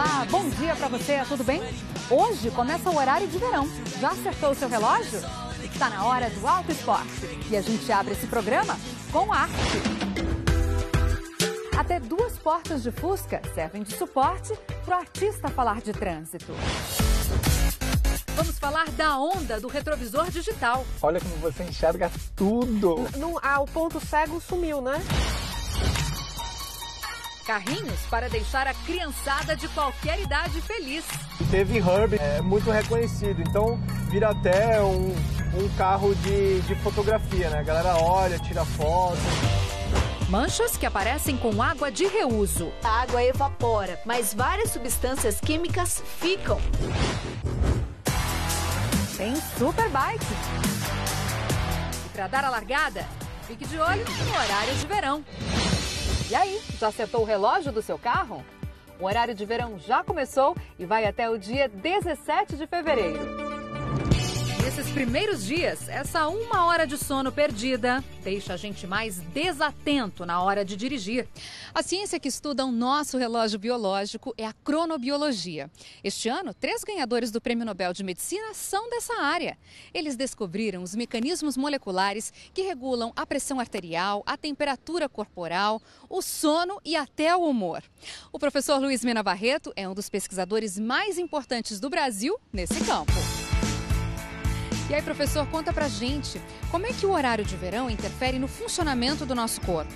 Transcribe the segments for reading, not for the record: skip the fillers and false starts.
Olá, bom dia pra você, tudo bem? Hoje começa o horário de verão. Já acertou o seu relógio? Está na hora do Alto Esporte. E a gente abre esse programa com arte. Até 2 portas de Fusca servem de suporte para o artista falar de trânsito. Vamos falar da onda do retrovisor digital. Olha como você enxerga tudo. O ponto cego sumiu, né? Carrinhos para deixar a criançada de qualquer idade feliz. Teve Herbie, muito reconhecido, então vira até um carro de fotografia, né? A galera olha, tira foto. Manchas que aparecem com água de reuso. A água evapora, mas várias substâncias químicas ficam. Tem Superbike. E para dar a largada, fique de olho no horário de verão. E aí, já acertou o relógio do seu carro? O horário de verão já começou e vai até o dia 17 de fevereiro. Nesses primeiros dias, essa 1 hora de sono perdida deixa a gente mais desatento na hora de dirigir. A ciência que estuda o nosso relógio biológico é a cronobiologia. Este ano, 3 ganhadores do Prêmio Nobel de Medicina são dessa área. Eles descobriram os mecanismos moleculares que regulam a pressão arterial, a temperatura corporal, o sono e até o humor. O professor Luiz Mena Barreto é um dos pesquisadores mais importantes do Brasil nesse campo. E aí, professor, conta pra gente, como é que o horário de verão interfere no funcionamento do nosso corpo?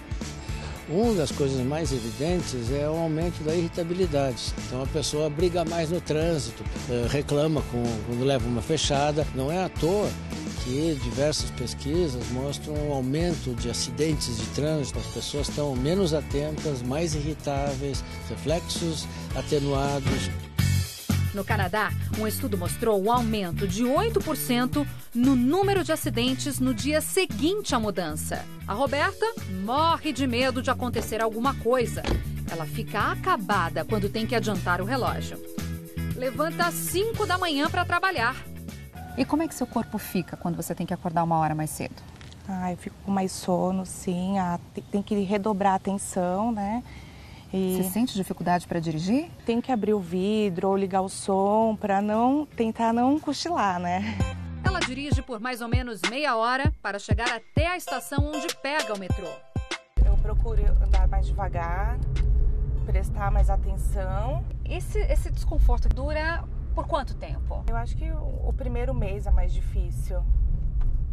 Uma das coisas mais evidentes é o aumento da irritabilidade. Então a pessoa briga mais no trânsito, reclama quando leva uma fechada. Não é à toa que diversas pesquisas mostram um aumento de acidentes de trânsito. As pessoas estão menos atentas, mais irritáveis, reflexos atenuados. No Canadá, um estudo mostrou um aumento de 8% no número de acidentes no dia seguinte à mudança. A Roberta morre de medo de acontecer alguma coisa. Ela fica acabada quando tem que adiantar o relógio. Levanta às 5 da manhã para trabalhar. E como é que seu corpo fica quando você tem que acordar 1 hora mais cedo? Eu fico com mais sono, sim. Tem que redobrar a atenção, né? Você sente dificuldade para dirigir? Tem que abrir o vidro ou ligar o som para tentar não cochilar, né? Ela dirige por mais ou menos meia hora para chegar até a estação onde pega o metrô. Eu procuro andar mais devagar, prestar mais atenção. Esse desconforto dura por quanto tempo? Eu acho que o primeiro mês é mais difícil.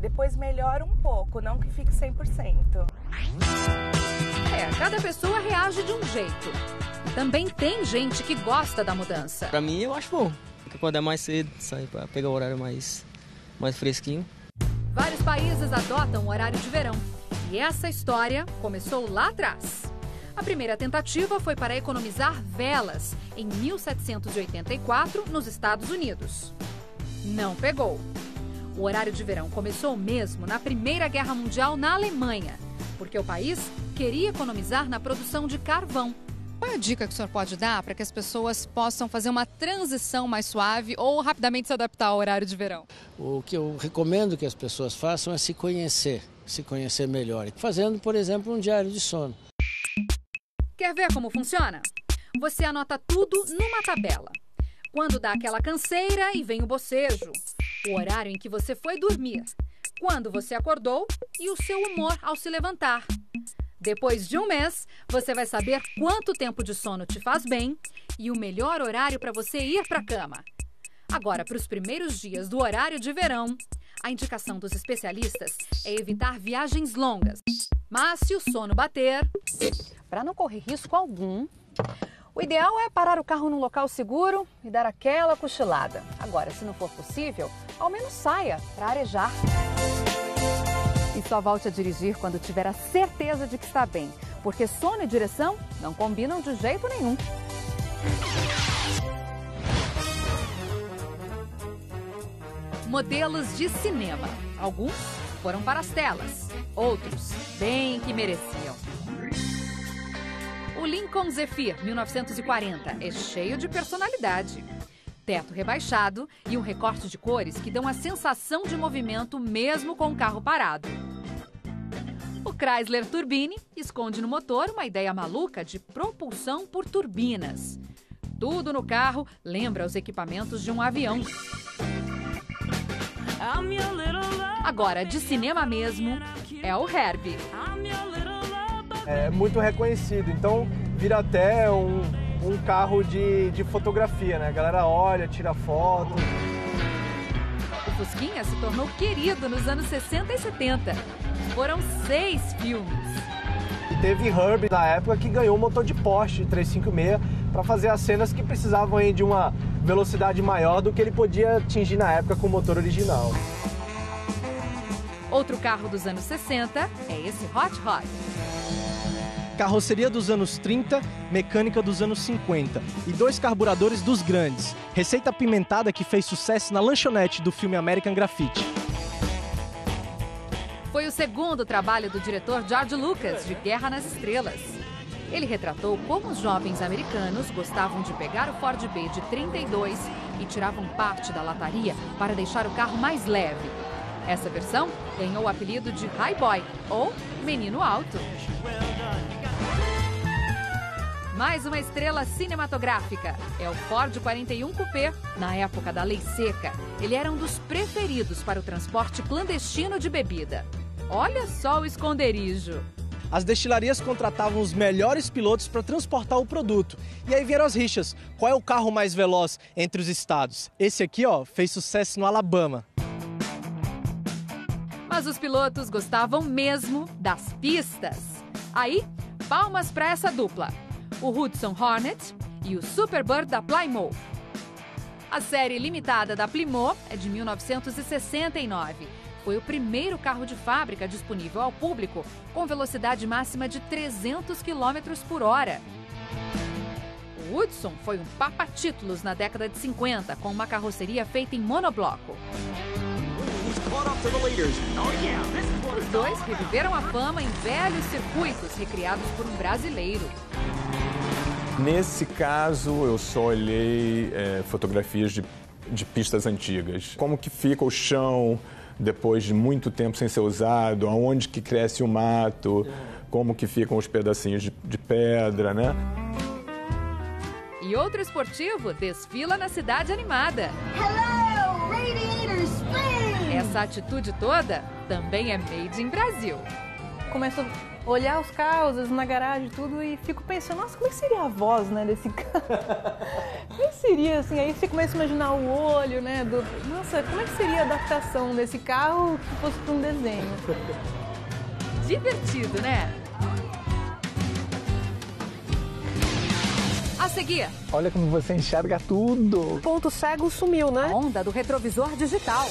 Depois melhora um pouco, não que fique 100%. Cada pessoa reage de um jeito. Também tem gente que gosta da mudança. Pra mim, eu acho bom. Porque quando é mais cedo, sai pra pegar o horário mais fresquinho. Vários países adotam o horário de verão. E essa história começou lá atrás. A primeira tentativa foi para economizar velas em 1784 nos Estados Unidos. Não pegou. O horário de verão começou mesmo na Primeira Guerra Mundial na Alemanha, porque o país queria economizar na produção de carvão. Qual é a dica que o senhor pode dar para que as pessoas possam fazer uma transição mais suave ou rapidamente se adaptar ao horário de verão? O que eu recomendo que as pessoas façam é se conhecer melhor, fazendo, por exemplo, um diário de sono. Quer ver como funciona? Você anota tudo numa tabela. Quando dá aquela canseira e vem o bocejo, o horário em que você foi dormir, quando você acordou e o seu humor ao se levantar. Depois de um mês, você vai saber quanto tempo de sono te faz bem e o melhor horário para você ir para a cama. Agora, para os primeiros dias do horário de verão, a indicação dos especialistas é evitar viagens longas. Mas se o sono bater, para não correr risco algum, o ideal é parar o carro num local seguro e dar aquela cochilada. Agora, se não for possível, ao menos saia para arejar. E só volte a dirigir quando tiver a certeza de que está bem, porque sono e direção não combinam de jeito nenhum. Modelos de cinema. Alguns foram para as telas, outros bem que mereciam. O Lincoln Zephyr 1940 é cheio de personalidade. Teto rebaixado e um recorte de cores que dão a sensação de movimento mesmo com o carro parado. O Chrysler Turbine esconde no motor uma ideia maluca de propulsão por turbinas. Tudo no carro lembra os equipamentos de um avião. Agora, de cinema mesmo, é o Herbie. É muito reconhecido, então vira até um carro de fotografia, né? A galera olha, tira foto. O Fusquinha se tornou querido nos anos 60 e 70. Foram 6 filmes. E teve Herbie na época que ganhou um motor de Porsche 356 para fazer as cenas que precisavam aí de uma velocidade maior do que ele podia atingir na época com o motor original. Outro carro dos anos 60 é esse Hot Rod. Carroceria dos anos 30, mecânica dos anos 50 e 2 carburadores dos grandes. Receita apimentada que fez sucesso na lanchonete do filme American Graffiti. Foi o segundo trabalho do diretor George Lucas, de Guerra nas Estrelas. Ele retratou como os jovens americanos gostavam de pegar o Ford B de 32 e tiravam parte da lataria para deixar o carro mais leve. Essa versão ganhou o apelido de High Boy, ou Menino Alto. Mais uma estrela cinematográfica é o Ford 41 Coupé. Na época da Lei Seca, ele era um dos preferidos para o transporte clandestino de bebida. Olha só o esconderijo. As destilarias contratavam os melhores pilotos para transportar o produto. E aí vieram as rixas. Qual é o carro mais veloz entre os estados? Esse aqui, ó, fez sucesso no Alabama. Mas os pilotos gostavam mesmo das pistas. Aí, palmas para essa dupla. O Hudson Hornet e o Superbird da Plymouth. A série limitada da Plymouth é de 1969. Foi o primeiro carro de fábrica disponível ao público com velocidade máxima de 300 km por hora. O Hudson foi um papa-títulos na década de 50, com uma carroceria feita em monobloco. Os dois reviveram a fama em velhos circuitos recriados por um brasileiro. Nesse caso, eu só olhei fotografias de pistas antigas. Como que fica o chão depois de muito tempo sem ser usado, aonde que cresce o mato, como que ficam os pedacinhos de pedra, né? E outro esportivo desfila na cidade animada. Hello, Radiator Springs! Essa atitude toda também é made in Brasil. Começo a olhar os carros na garagem e tudo e fico pensando, nossa, como é que seria a voz, né, desse carro? Como é que seria, assim, aí você começa a imaginar o olho, né, nossa, como é que seria a adaptação desse carro se fosse para um desenho? Divertido, né? A seguir. Olha como você enxerga tudo. O ponto cego sumiu, né? A onda do retrovisor digital.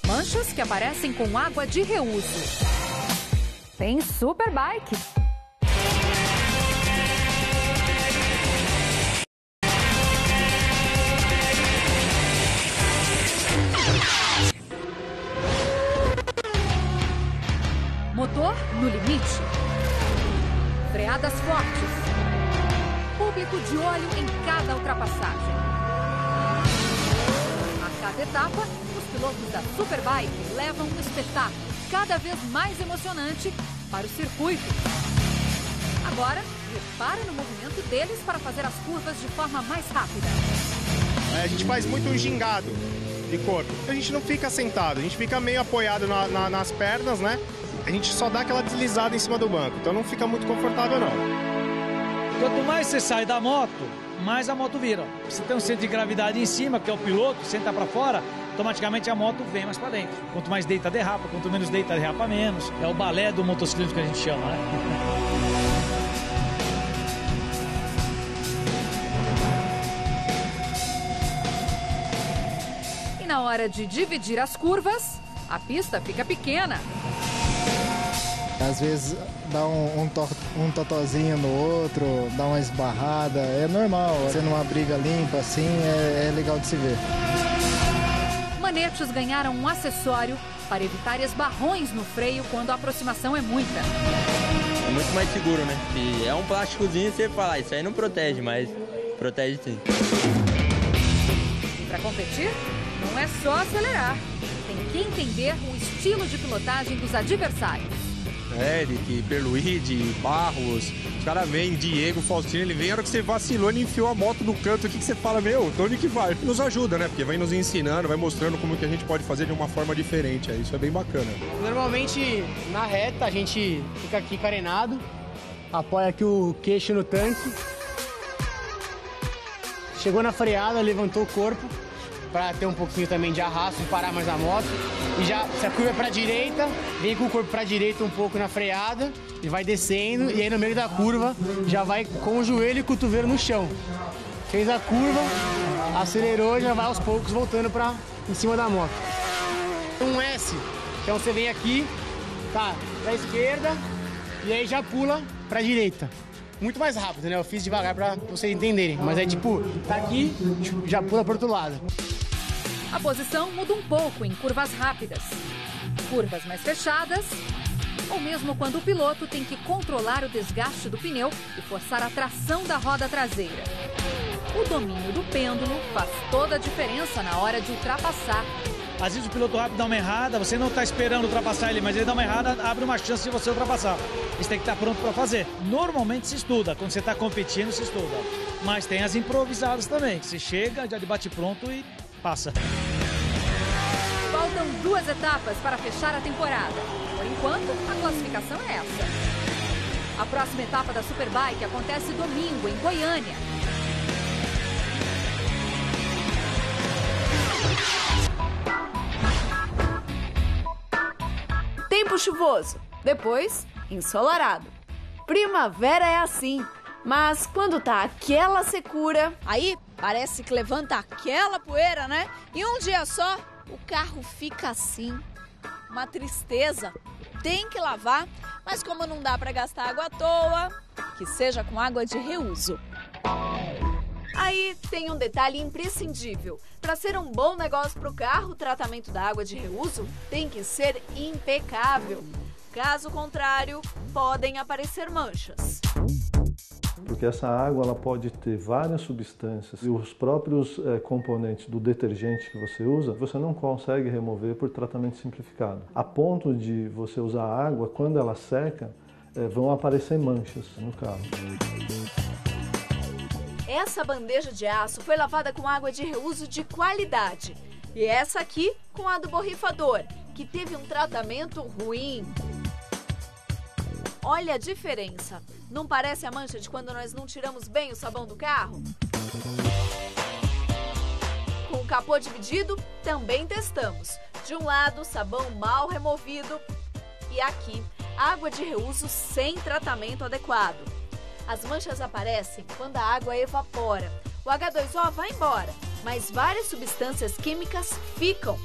Manchas que aparecem com água de reuso. Tem Superbike. Motor no limite. Freadas fortes. Público de olho em cada ultrapassagem. A cada etapa, os pilotos da Superbike levam um espetáculo cada vez mais emocionante para o circuito. Agora, repara no movimento deles para fazer as curvas de forma mais rápida. A gente faz muito um gingado de corpo. A gente não fica sentado, a gente fica meio apoiado nas pernas, né? A gente só dá aquela deslizada em cima do banco, então não fica muito confortável, não. Quanto mais você sai da moto, mais a moto vira. Você tem um centro de gravidade em cima, que é o piloto, senta para fora, automaticamente a moto vem mais para dentro. Quanto mais deita, derrapa. Quanto menos deita, derrapa menos. É o balé do motociclismo que a gente chama, né? E na hora de dividir as curvas, a pista fica pequena. Às vezes dá um totozinho no outro, dá uma esbarrada, é normal. Sendo uma briga limpa assim, é legal de se ver. Manetes ganharam um acessório para evitar esbarrões no freio quando a aproximação é muita. É muito mais seguro, né? E é um plásticozinho, você fala, isso aí não protege, mas protege sim. Para competir, não é só acelerar. Tem que entender o estilo de pilotagem dos adversários. Eric, Perluide, Barros, os caras vêm, Diego, Faustino, ele vem, a hora que você vacilou, ele enfiou a moto no canto aqui que você fala, meu, de onde que vai? Nos ajuda, né? Porque vai nos ensinando, vai mostrando como que a gente pode fazer de uma forma diferente, isso é bem bacana. Normalmente, na reta, a gente fica aqui carenado, apoia aqui o queixo no tanque, chegou na freada, levantou o corpo, para ter um pouquinho também de arrasto e parar mais a moto. E já, se a curva é para a direita, vem com o corpo para a direita um pouco na freada e vai descendo. E aí no meio da curva já vai com o joelho e o cotovelo no chão. Fez a curva, acelerou e já vai aos poucos voltando para em cima da moto. Um S, então você vem aqui, tá, para a esquerda e aí já pula para a direita. Muito mais rápido, né? Eu fiz devagar para vocês entenderem. Mas é tipo, tá aqui, já pula para outro lado. A posição muda um pouco em curvas rápidas, curvas mais fechadas, ou mesmo quando o piloto tem que controlar o desgaste do pneu e forçar a tração da roda traseira. O domínio do pêndulo faz toda a diferença na hora de ultrapassar. Às vezes o piloto rápido dá uma errada, você não está esperando ultrapassar ele, mas ele dá uma errada, abre uma chance de você ultrapassar. Isso tem que estar pronto para fazer. Normalmente se estuda, quando você está competindo se estuda. Mas tem as improvisadas também, que você chega, já de bate pronto e passa. Faltam 2 etapas para fechar a temporada. Por enquanto, a classificação é essa. A próxima etapa da Superbike acontece domingo, em Goiânia. Tempo chuvoso, depois ensolarado. Primavera é assim, mas quando tá aquela secura, aí parece que levanta aquela poeira, né? E um dia só, o carro fica assim, uma tristeza. Tem que lavar, mas como não dá para gastar água à toa, que seja com água de reuso. Aí tem um detalhe imprescindível. Para ser um bom negócio para o carro, o tratamento da água de reuso tem que ser impecável. Caso contrário, podem aparecer manchas. Porque essa água ela pode ter várias substâncias e os próprios componentes do detergente que você usa, você não consegue remover por tratamento simplificado. A ponto de você usar a água, quando ela seca, vão aparecer manchas no carro. Essa bandeja de aço foi lavada com água de reuso de qualidade. E essa aqui com a do borrifador, que teve um tratamento ruim. Olha a diferença. Não parece a mancha de quando nós não tiramos bem o sabão do carro? Com o capô dividido, também testamos. De um lado, sabão mal removido e aqui, água de reuso sem tratamento adequado. As manchas aparecem quando a água evapora. O H2O vai embora, mas várias substâncias químicas ficam.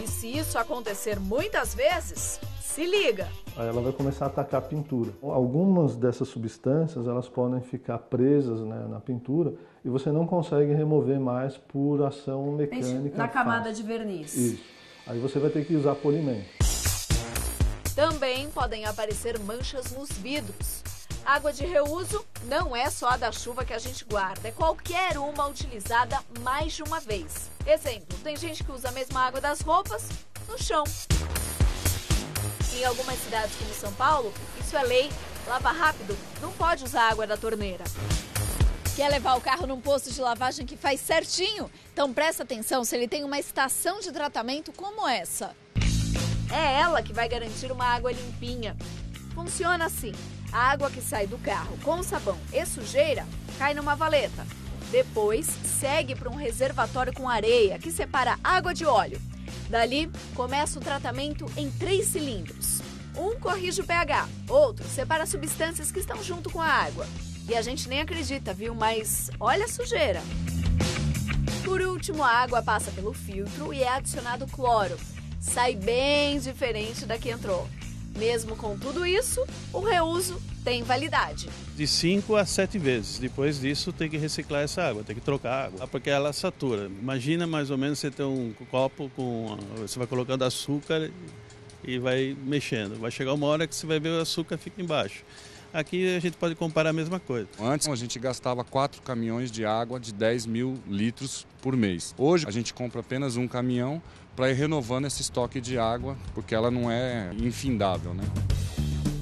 E se isso acontecer muitas vezes, se liga! Aí ela vai começar a atacar a pintura. Algumas dessas substâncias elas podem ficar presas, né, na pintura e você não consegue remover mais por ação mecânica. Na camada de verniz. Isso. Aí você vai ter que usar polimento. Também podem aparecer manchas nos vidros. Água de reuso não é só a da chuva que a gente guarda, é qualquer uma utilizada mais de uma vez. Exemplo, tem gente que usa a mesma água das roupas no chão. Em algumas cidades como São Paulo, isso é lei. Lava rápido, não pode usar água da torneira. Quer levar o carro num posto de lavagem que faz certinho? Então presta atenção se ele tem uma estação de tratamento como essa. É ela que vai garantir uma água limpinha. Funciona assim. A água que sai do carro com sabão e sujeira cai numa valeta. Depois segue para um reservatório com areia que separa água de óleo. Dali começa o tratamento em 3 cilindros. Um corrige o pH, outro separa as substâncias que estão junto com a água. E a gente nem acredita, viu? Mas olha a sujeira. Por último, a água passa pelo filtro e é adicionado cloro. Sai bem diferente da que entrou. Mesmo com tudo isso, o reuso tem validade. De 5 a 7 vezes. Depois disso, tem que reciclar essa água, tem que trocar a água, porque ela satura. Imagina mais ou menos você ter um copo com... Você vai colocando açúcar e vai mexendo. Vai chegar uma hora que você vai ver o açúcar fica embaixo. Aqui a gente pode comparar a mesma coisa. Antes a gente gastava 4 caminhões de água de 10 mil litros por mês. Hoje a gente compra apenas um caminhão para ir renovando esse estoque de água, porque ela não é infindável, né?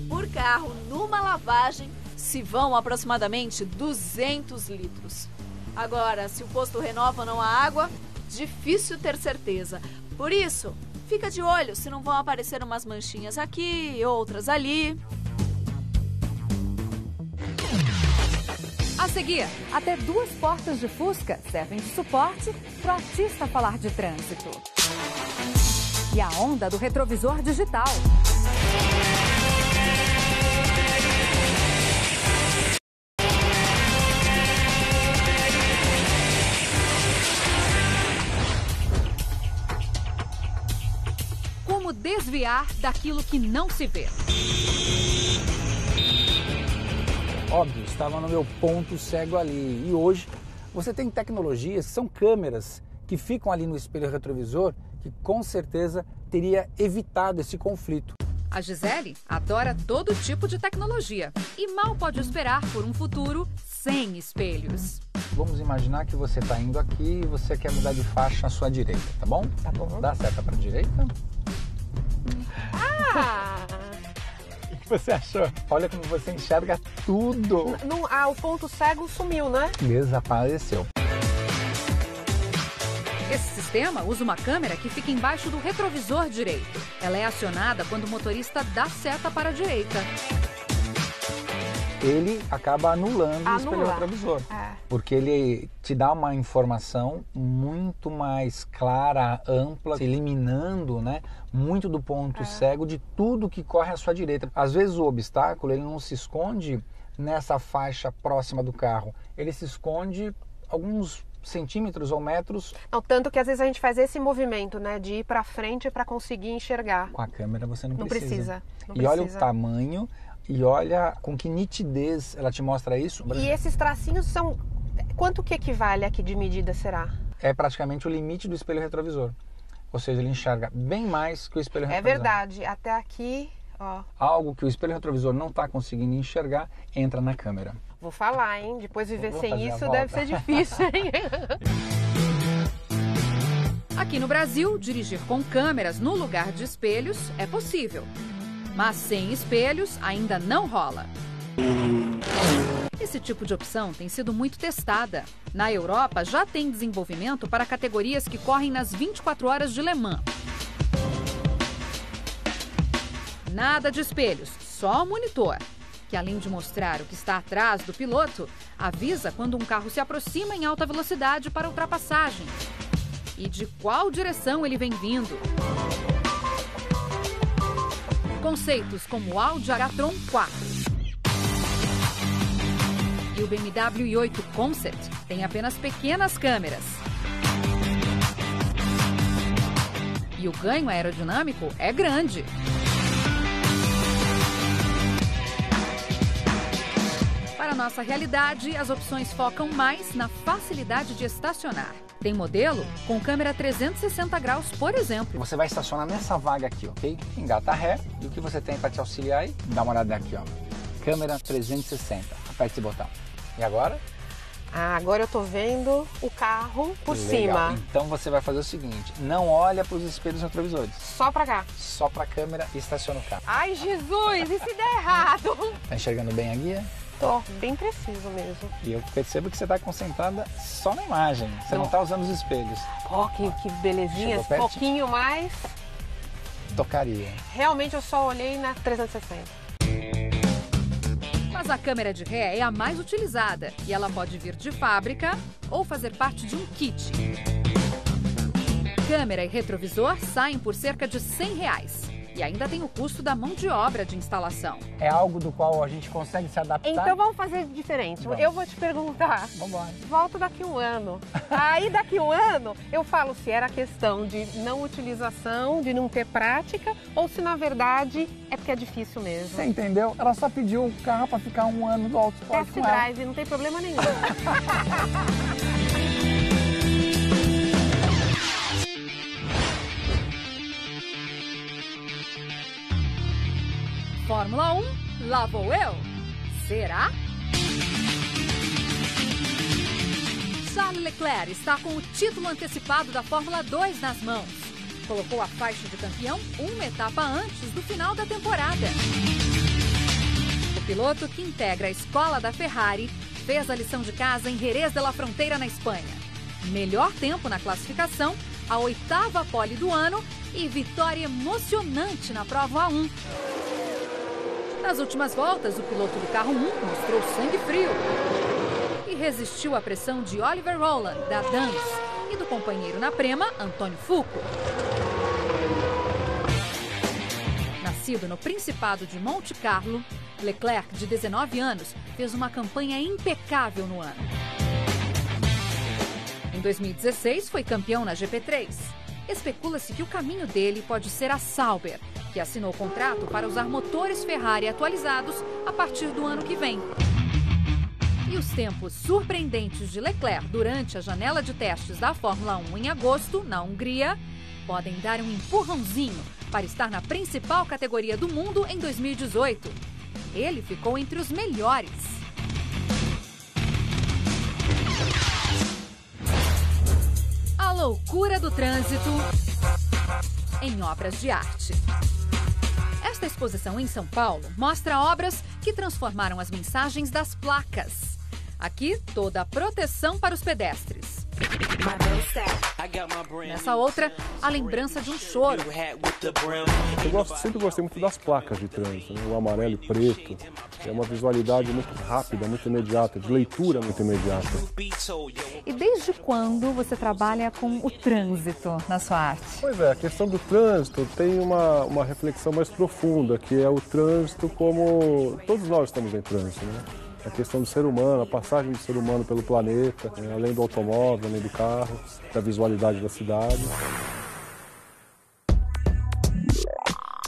Por carro, numa lavagem, se vão aproximadamente 200 litros. Agora, se o posto renova ou não a água, difícil ter certeza. Por isso, fica de olho se não vão aparecer umas manchinhas aqui, outras ali. A seguir, até 2 portas de Fusca servem de suporte para o artista falar de trânsito. E a onda do retrovisor digital. Como desviar daquilo que não se vê. Óbvio, estava no meu ponto cego ali. E hoje você tem tecnologias que são câmeras que ficam ali no espelho retrovisor que com certeza teria evitado esse conflito. A Gisele adora todo tipo de tecnologia e mal pode esperar por um futuro sem espelhos. Vamos imaginar que você está indo aqui e você quer mudar de faixa à sua direita, tá bom? Tá bom. Dá a seta para a direita. Ah! O que você achou? Olha como você enxerga tudo. O ponto cego sumiu, né? Desapareceu. Esse sistema usa uma câmera que fica embaixo do retrovisor direito. Ela é acionada quando o motorista dá seta para a direita. Ele acaba anulando o espelho retrovisor. Porque ele te dá uma informação muito mais clara, ampla, eliminando, né, muito do ponto cego de tudo que corre à sua direita. Às vezes o obstáculo ele não se esconde nessa faixa próxima do carro. Ele se esconde alguns centímetros ou metros. Não, tanto que às vezes a gente faz esse movimento, né, de ir para frente para conseguir enxergar. Com a câmera você não precisa. Não precisa. Olha o tamanho e olha com que nitidez ela te mostra isso. E esses tracinhos são... Quanto que equivale aqui de medida, será? É praticamente o limite do espelho retrovisor. Ou seja, ele enxerga bem mais que o espelho retrovisor. É verdade. Até aqui, ó. Algo que o espelho retrovisor não está conseguindo enxergar, entra na câmera. Vou falar, hein? Depois viver sem isso deve ser difícil, hein? Aqui no Brasil, dirigir com câmeras no lugar de espelhos é possível. Mas sem espelhos ainda não rola. Esse tipo de opção tem sido muito testada. Na Europa, já tem desenvolvimento para categorias que correm nas 24 horas de Le Mans. Nada de espelhos, só o monitor, que além de mostrar o que está atrás do piloto, avisa quando um carro se aproxima em alta velocidade para ultrapassagem e de qual direção ele vem vindo. Conceitos como o Audi a-tron 4 e o BMW i8 Concept têm apenas pequenas câmeras. E o ganho aerodinâmico é grande. Para a nossa realidade, as opções focam mais na facilidade de estacionar. Tem modelo com câmera 360 graus, por exemplo. Você vai estacionar nessa vaga aqui, ok? Engata ré e o que você tem para te auxiliar aí? Dá uma olhada aqui, ó. Câmera 360. Aperte esse botão. E agora? Agora eu tô vendo o carro por cima. Então você vai fazer o seguinte, não olha para os espelhos retrovisores. Só para cá? Só para a câmera e estaciona o carro. Ai, Jesus, e se der errado? Tá enxergando bem a guia? Tô, bem preciso mesmo. E eu percebo que você está concentrada só na imagem, você não está usando os espelhos. Ó, que belezinha, um pouquinho mais. Tocaria. Realmente eu só olhei na 360. Mas a câmera de ré é a mais utilizada e ela pode vir de fábrica ou fazer parte de um kit. Câmera e retrovisor saem por cerca de R$100. E ainda tem o custo da mão de obra de instalação. É algo do qual a gente consegue se adaptar? Então vamos fazer diferente. Vamos. Eu vou te perguntar. Vambora. Volto daqui um ano. Aí daqui um ano eu falo se era questão de não utilização, de não ter prática, ou se na verdade é porque é difícil mesmo. Você entendeu? Ela só pediu o carro para ficar um ano do Auto Sport com ela. Test drive, não tem problema nenhum. Fórmula 1, lá vou eu. Será? Charles Leclerc está com o título antecipado da Fórmula 2 nas mãos. colocou a faixa de campeão uma etapa antes do final da temporada. O piloto, que integra a escola da Ferrari, fez a lição de casa em Jerez de la Frontera, na Espanha. Melhor tempo na classificação, a 8ª pole do ano e vitória emocionante na prova A1. Nas últimas voltas, o piloto do carro 1 mostrou sangue frio e resistiu à pressão de Oliver Rowland, da Dance, e do companheiro na Prema, Antônio Fuco. Nascido no Principado de Monte Carlo, Leclerc, de 19 anos, fez uma campanha impecável no ano. Em 2016, foi campeão na GP3. Especula-se que o caminho dele pode ser a Sauber, que assinou contrato para usar motores Ferrari atualizados a partir do ano que vem. E os tempos surpreendentes de Leclerc durante a janela de testes da Fórmula 1 em agosto, na Hungria, podem dar um empurrãozinho para estar na principal categoria do mundo em 2018. Ele ficou entre os melhores. A loucura do trânsito em obras de arte. Esta exposição em São Paulo mostra obras que transformaram as mensagens das placas. Aqui, toda a proteção para os pedestres. Nessa outra, a lembrança de um choro. Eu sempre gostei muito das placas de trânsito, né? O amarelo e preto. É uma visualidade muito rápida, muito imediata, de leitura muito imediata. E desde quando você trabalha com o trânsito na sua arte? Pois é, a questão do trânsito tem uma reflexão mais profunda, que é o trânsito como... Todos nós estamos em trânsito, né? A questão do ser humano, a passagem do ser humano pelo planeta, além do automóvel, além do carro, da visualidade da cidade.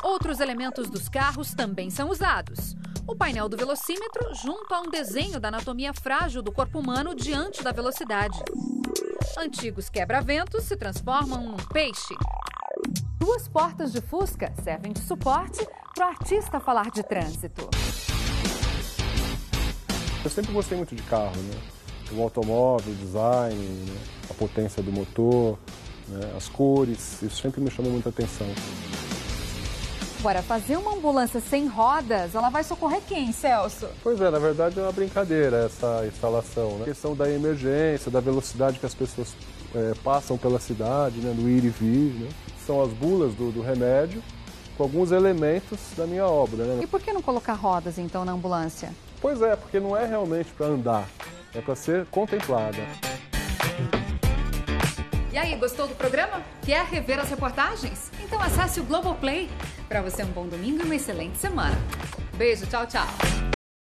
Outros elementos dos carros também são usados. O painel do velocímetro junto a um desenho da anatomia frágil do corpo humano diante da velocidade. Antigos quebra-ventos se transformam num peixe. 2 portas de Fusca servem de suporte para o artista falar de trânsito. Eu sempre gostei muito de carro, né? O automóvel, o design, né? A potência do motor, né? As cores, isso sempre me chamou muita atenção. Agora, fazer uma ambulância sem rodas, ela vai socorrer quem, Celso? Pois é, na verdade é uma brincadeira essa instalação, né? A questão da emergência, da velocidade que as pessoas passam pela cidade, né? Do ir e vir, né? São as bulas do remédio com alguns elementos da minha obra, né? E por que não colocar rodas, então, na ambulância? Pois é, porque não é realmente para andar, é para ser contemplada. E aí, gostou do programa? Quer rever as reportagens? Então acesse o Globoplay. Para você um bom domingo e uma excelente semana. Beijo, tchau, tchau.